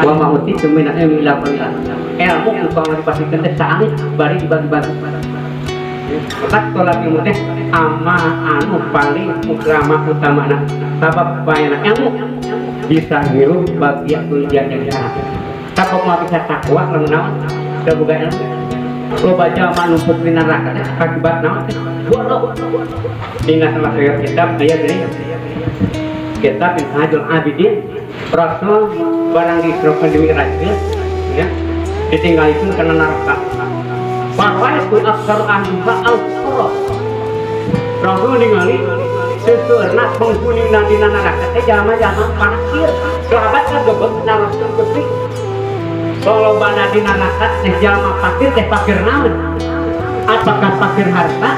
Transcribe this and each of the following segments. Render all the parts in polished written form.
wa ma'uti tumina ila qalilan ilmu upama dipasikeun teh saangit bari dibagi-bagi tak tolak ilmu teh ama anu paling utamana sabab bayana ilmu bisa hirup bagian ujian yang jahat sabab mau bisa takwa lamun naon teu boga ilmu lo baca manumpuk di neraka teh akibat naon teh bodoh dina salah satu kitab aya deui kitab Minhajul Abidin Rasul barang disrokeun di Mi'rajkeun ya ditinggalikeun kana neraka parwae kun aksar ahliha al-qura Rasul ningali seueurna penghunina dina neraka teh jalma-jalma fakir sahabat kan gebeg neraka gede kalau bana dina neraka teh jalma fakir teh fakir naon apakah fakir harta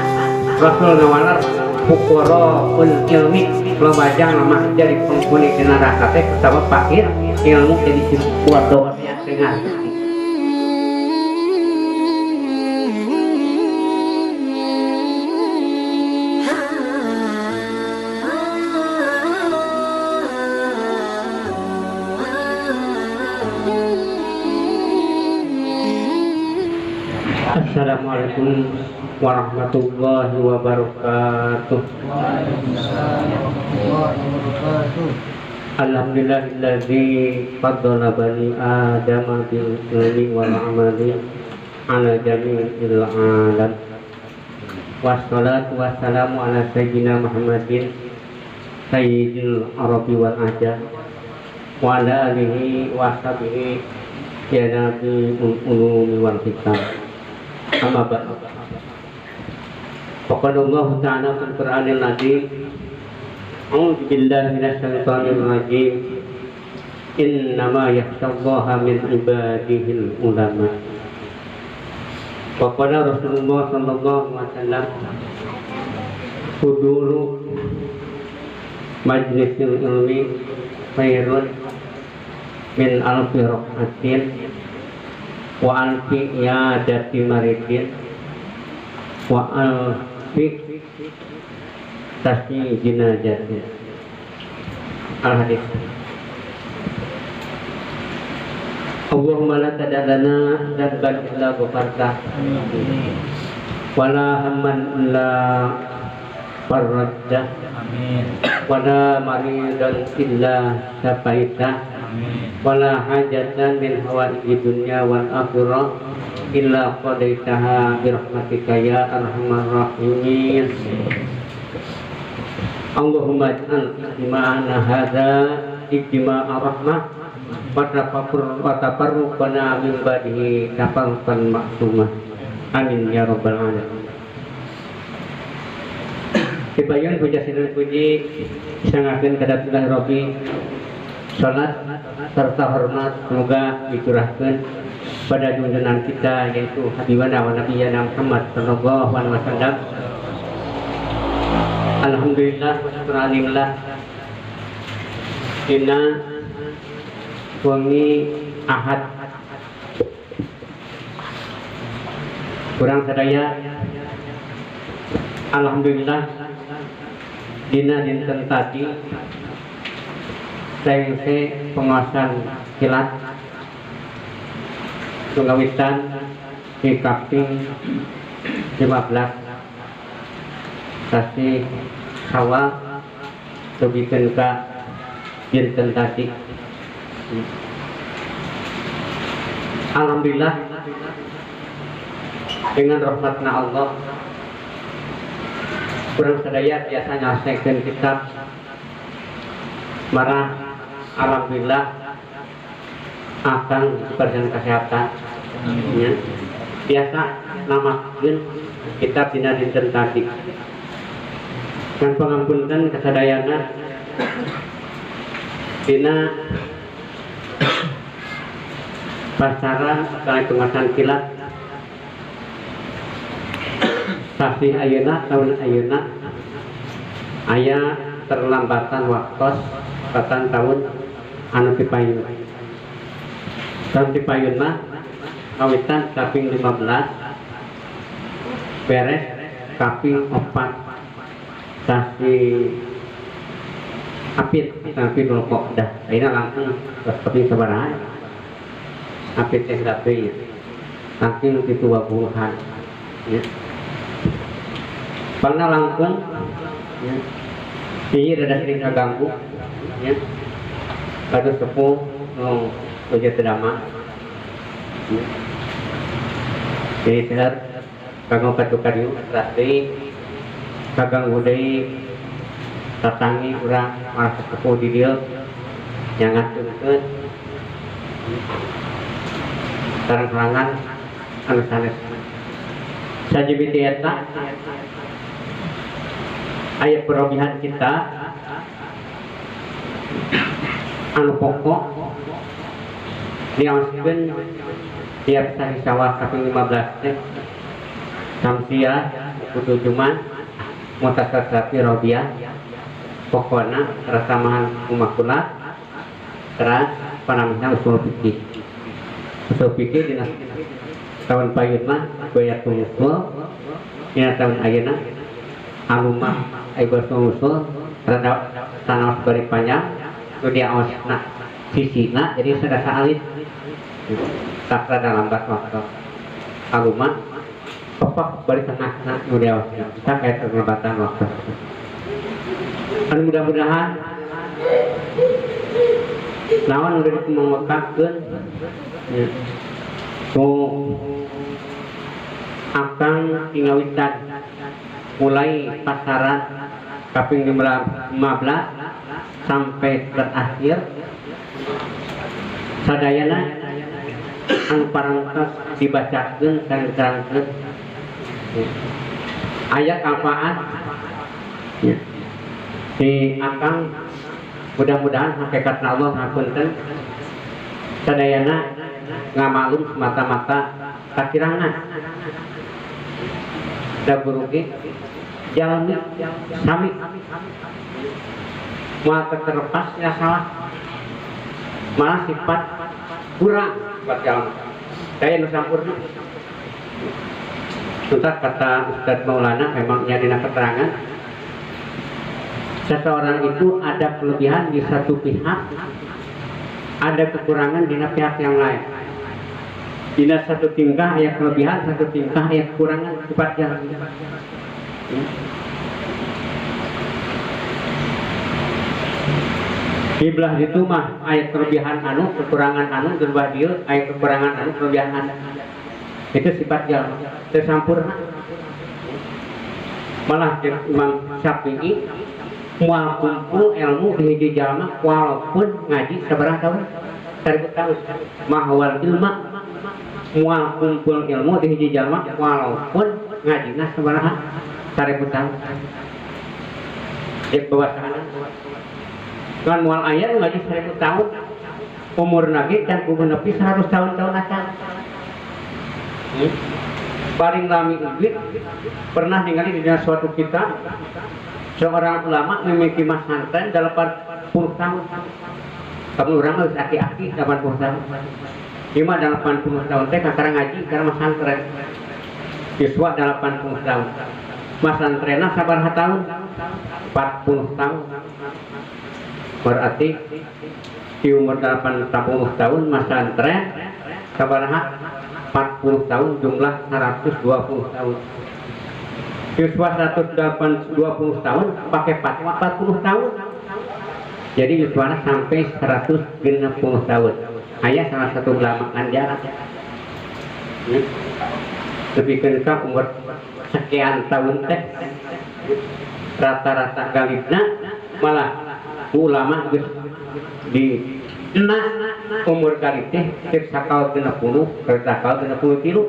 Rasul ngawalar fuqaraul ilmi loba jalma jadi penghuni dina neraka teh sabab fakir ilmu teh dikuat doanya dengan Assalamualaikum warahmatullahi wabarakatuh. Alhamdulillahilladzi faddala bani Adam bil ilmi wal amali ala jami'il alam. Wassalatu wassalamu ala sayyidina Muhammadin sayyidil arabi wal ajam wa ala alihi wa sahbihi ya nabi ulumi wal hikam. Amma ba'd. Faqala Allah Ta'ala fil Qur'anil Azim A'udzu billahi minasyaitonir rajim Innama yakhshallaha min ibadihil ulama. Faqala Rasulullah sallallahu alaihi wasallam huduru majlisil ilmi khairun min alfi rak'atin wa alfi iyadati maridin wa alfi tasyi jinajatin. Al-hadis. Allahumma la tad'alana dzanban illa ghafarta wala hamman illa farajta wala maridan illa syafaita wala hajatan min hawaiji dunya wal akhirah illa qadaitaha bi rahmatika ya arhamar rahimin. Allahumma ij'al ijtima'ana hadza ijtima'a rahmah wa tafarruqana min ba'dihi tafarruqan ma'sumah. Amin ya rabbal alamin. Dibayang puja sinan puji sangakeun kadatullah Rabbi salat serta hormat semoga dicurahkan pada junjungan kita yaitu Habibana wa Nabiyana Muhammad sallallahu alaihi wasallam. Alhamdulillah wassallallahu dina wengi Ahad kurang sadaya alhamdulillah dina dinten tadi sengse penguasaan kilat Sungawitan di Kaping 15 sasi Sawal tebikeun ka dinten tadi. Alhamdulillah dengan rahmatna Allah kurang sadaya biasa nyelesaikan kitab marah. Alhamdulillah akan diberikan kesehatan ya. Biasa namakeun kitab dina dinten tadi kan pangampunten kasadayana dina pasaran kali pengasan kilat sasi ayeuna tahun ayeuna aya terlambatan waktu patan tahun anu dipayun. Tahun dipayun mah kawitan kaping 15 beres kaping 4 sasi apit tapi rokok dah ayeuna langsung kaping sabaraha api teh tapi saking itu wabuhan ya. Pernah langkung ya. Iya ada sering kaganggu ya. Kado sepuh no kerja terdama ya. Jadi sehat kagang kadu rasi kaganggu deui tatangi urang malah sepuh di dieu nyangatkeun sareng-sarangan anu sanes sajibiti eta aya perobihan kita anu pokok diaoskeun tiap sari Syawal kaping 15 teh samsia kudu Jumat mutasassafi robiah pokona rasamahan umakulat teras panamihna usul fikih dina tahun payun mah bayar usul dina tahun ayeuna alumah aibas usul rada tanaos bari panjang nu diaosna sisina jadi sadasa alit tak rada lambat waktu alumah pepak bari tengahna nu diaosna tak aya terlebatan waktu anu mudah-mudahan naon udah dimengwekakeun ya. Akan tingawitan mulai pasaran kaping 15 sampai terakhir sadayana anu parantos dibacakeun dan diterangkeun ya. Ayat apaan ya. Si akang mudah-mudahan hakikatna Allah ngapunten sadayana ngamalum semata-mata kakirangan da burugi jalmi sami moal terlepas ya salah malah sifat kurang sifat jalmi daya nu sampurna tuntas kata Ustaz Maulana memang dina keterangan seseorang itu ada kelebihan di satu pihak, ada kekurangan di pihak yang lain. Di satu tingkah ada kelebihan, satu tingkah ada kekurangan sifat yang di belah itu mah ayat kelebihan anu, kekurangan anu, di belah dia ayat kekurangan anu, kelebihan anu. Itu sifat yang tersampurna. Malah Imam Syafi'i mual kumpul ilmu di hiji jalma walaupun ngaji sabarang tahun 1000 tahun mahwal ilma mual kumpul ilmu di hiji jalma walaupun ngajina sabarang 1000 tahun cek bawasana kan mual aya ngaji 1000 tahun umur lagi dan kudu nepi 100 tahun acan paling lami ubit pernah ningali di suatu kitab seorang ulama memiliki mas santren 80 tahun. Kamu orang harus aki-aki 80 tahun. Cuma 80 tahun teh kakara ngaji karena mas santren. Siswa 80 tahun. Mas santrena sabaraha tahun? 40 tahun. Berarti di umur 80 tahun mas santren sabaraha 40 tahun jumlah 120 tahun. Yuswa 120 tahun pakai fatwa 40 tahun jadi yuswa sampai 160 tahun ayah salah satu ulama anjaran lebih kencang umur sekian tahun teh rata-rata galibna malah ulama di umur kali teh sakal 60 sakal 60 kilo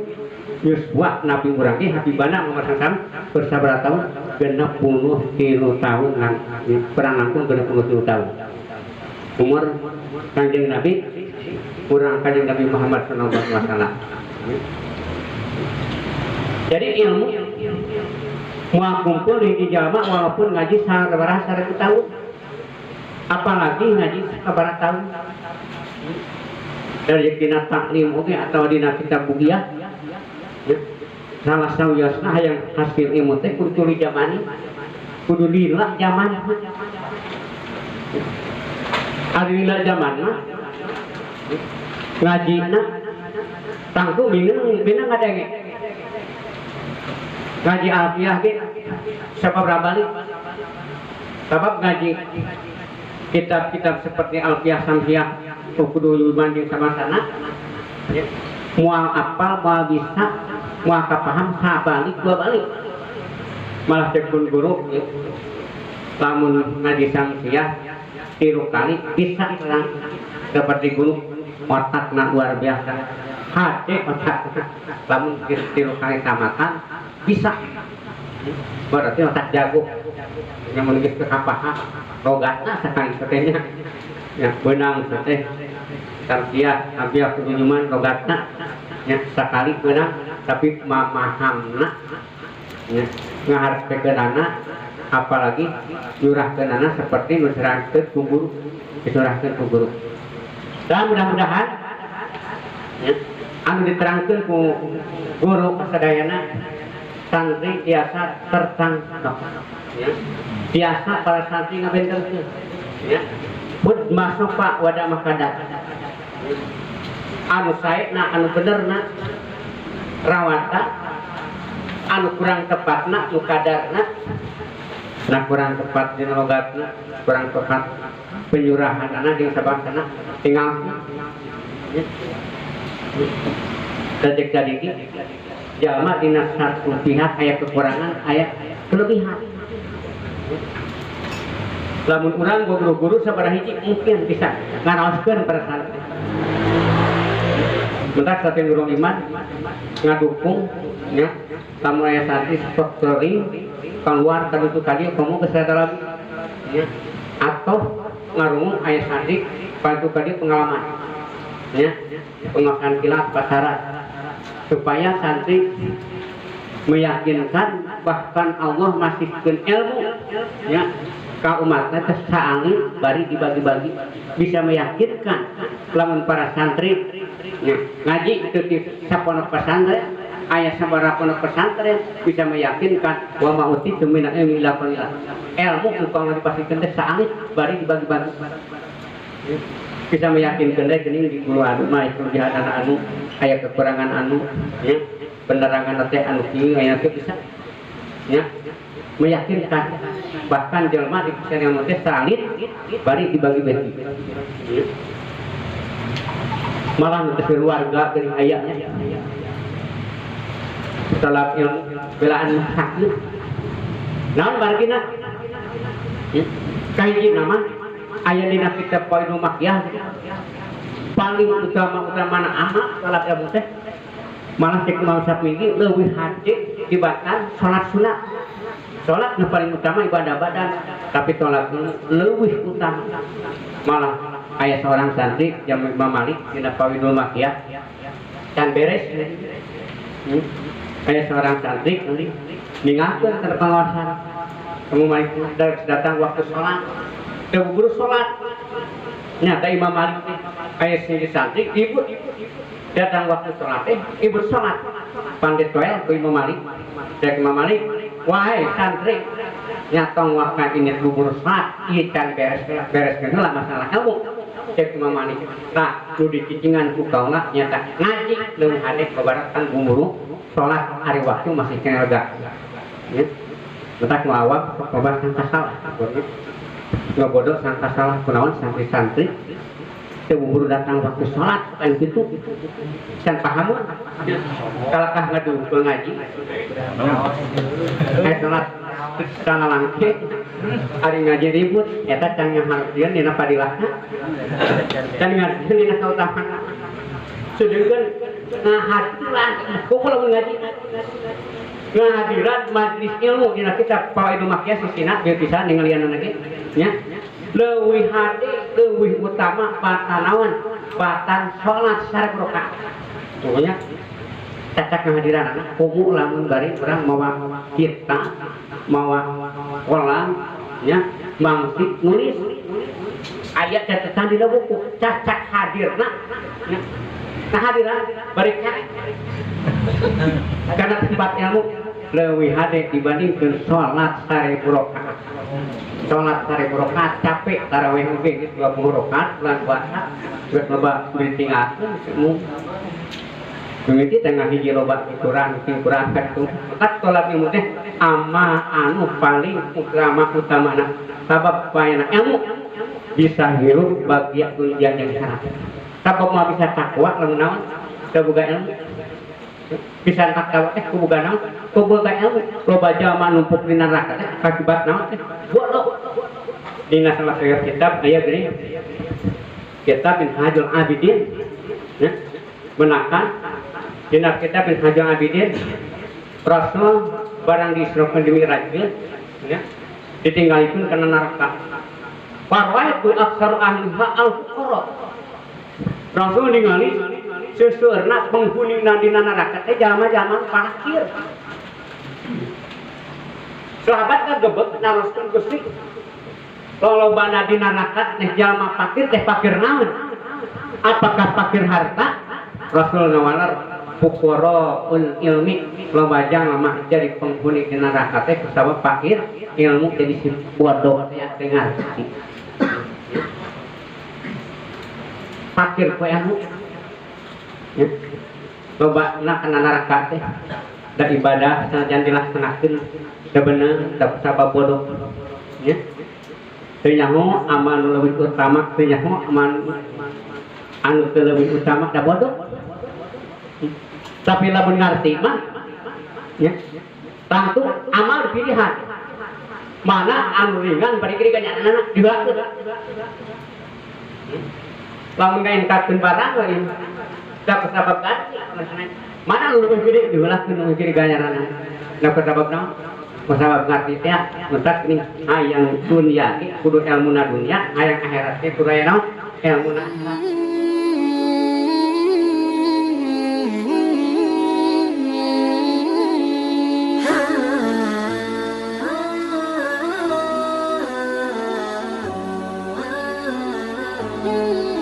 Yuswa Nabi Murangi Habibana memasangkan bersabara tahun 60 kilo tahun perang langsung 60 kilo tahun umur kanjeng Nabi kurang kanjeng Nabi Muhammad SAW. Jadi ilmu mau kumpul di jalma walaupun ngaji sabaraha 1000 tahun apalagi ngaji sabaraha tahun dari dina taklim oke atau dina kitab bugiah salah sawiasna yang hasil ilmu teh kudu di zaman kudu lila zaman ari lila zaman mah ngajina tangtu minang ada yang ngaji alfiah ge siapa berabalik sebab ngaji kitab-kitab seperti alfiah samsiah kudu banding sama sana ya. Mual apal, mual bisa, mual kapaham, sabalik, dua balik malah tekun guru ya. Lamun ngaji samsiah tiru kali bisa terang seperti guru otakna luar biasa hati otak lamun tiru kali tamatan bisa berarti otak jago yang menulis ke kapaham rogatna sekali setenya ya benang seteh samsiah kejujuman rogatna ya sekali benang tapi mahamna ya ngaharepkeunana apalagi nyurahkeunana seperti nuserahkeun ku guru disurahkeun ku guru. Dan mudah-mudahan ya, anu diterangkeun ku guru kasadayana santri biasa tertangkap ya. Biasa para santri ngabentenkeun ya. Bud masuk Pak wadah makadat. Anu saena anu benerna rawata anu kurang tepatna nu kadarna nah kurang tepat di logatna kurang tepat penyurahan anak di sabangsana tinggal sejak tadi jalma dina satu pihak aya kekurangan aya kelebihan lamun urang guru-guru sabaraha hiji mungkin bisa ngaraoskeun para santri bentar saking guru iman ngadukung ya lamun aya santri sok sering keluar kan itu tadi kamu kesehatan lagi ya atau ngarungu ayah sadik bantu tadi pengalaman ya pengawasan kilat pasaran supaya santri meyakinkan bahkan Allah masihkan ilmu ya ka umatnya kesaangi bari dibagi-bagi bisa meyakinkan lamun para santri ya, ngaji itu di saponok pesantren ayat sabaraha pondok pesantren bisa meyakinkan wa ma'uti tumina ilmi ila qalila ilmu engkau dipasikeun teh saangit bari dibagi-bagi bisa meyakinkan teh geuning di kulo anu mah itu jihadana anu aya kekurangan anu ya penerangan teh anu kieu aya teh bisa ya meyakinkan bahkan jelma di pesantren teh salit bari dibagi-bagi ya. Malah teh keluarga geuning ayahnya setelah ilmu belaan sakit naon bargina kahiji nama aya dina kitab Qaidul Makyah paling utama amal salat ilmu teh malah cek mau sapinggi leuwih hati dibatan salat sunat salat nu paling utama ibadah badan tapi salat leuwih utama malah aya seorang santri yang Imam Malik dina Qaidul Makyah can beres kayak seorang santri ningakeun ke pengawasan kamu malik datang waktu sholat guru sholat nyata Imam Malik kayak sendiri santri ibu datang waktu sholat ibu sholat pandit toel ke Imam Malik dari Imam Malik wahai santri nyatong waktu ini guru sholat ikan beres lah masalah ilmu cek Imam Malik nah lu dikicingan ku kaula nyata ngaji leuwih hadek babaratan guru sholat hari waktu masih kena lega ya bentak melawak babar sangka salah nggak bodoh sangka salah kunaon santri-santri buru datang waktu sholat kan gitu kan paham kalau kah ngadu ngaji sholat sana langke hari ngaji ribut eta can yang hardian dina padilahna can ngaji dina kautaman sedangkan ngahadiran kumpul ngaji ngahadiran majlis ilmu dina kitab Qaidul Makyah sisina bieu pisan ninggalian lagi nya leuwih hade leuwih utama patanawan batan salat sareng rakaat pokoknya cacak ngahadiran anak kumu lamun bari urang mawa kita mawa kolam nya mangsit nulis ayat catatan dina buku cacak hadirna nya nah hadiran bari karena tempat ilmu leuwih hade dibandingkeun salat sareng rakaat sholat seribu rakaat capek tarawih mungkin 20 rakaat bulan puasa buat loba berinting aku mimiti tengah hiji loba Quran katu kat tolak ilmu teh ama anu paling utamana sabab payana ilmu bisa hirup bagian dunia yang sana sabab mau bisa takwa lamun naon teu boga ilmu bisa takwa kuboga naon kuboga ilmu loba jalma numpuk di neraka teh akibat naon teh bodoh dina salah satu kitab aya geuning kitab Minhajul Abidin ya menakan dina kitab Minhajul Abidin Rasul barang diisrokeun dimirajkeun ya ditinggalikeun kana neraka parwaitu aksaru ahliha al-fuqara Rasul ningali seuseurna penghunina dina neraka teh jalma-jalma fakir sahabat kagebeg naroskeun Gusti lolobana dina neraka teh jalma fakir teh fakir naon apakah fakir harta Rasul ngawalar fuqaraul ilmi loba jalma jadi penghuni dina neraka teh kusabab fakir ilmu jadi si bodoh teh dengar fakir ku ilmu ya loba na kana neraka teh da ibadah sanajan dilaksanakeun da bener da kusabab bodoh ya teu nyaho amal nu leuwih utama teu nyaho amal anu teu leuwih utama da bodoh tapi lamun ngarti mah ya tentu amal pilihan mana anu ringan bari kiri ganyanana dilakukeun lamun ngaengkakeun barang we da kusabab ganti mana anu leuwih gede dilakukeun anu kiri ganyanana da kusabab naon kusabab ngarti teh mentak nih hayang dunya kudu ilmuna dunya hayang akhirat teh kudu aya naon ilmuna akhirat Hmm.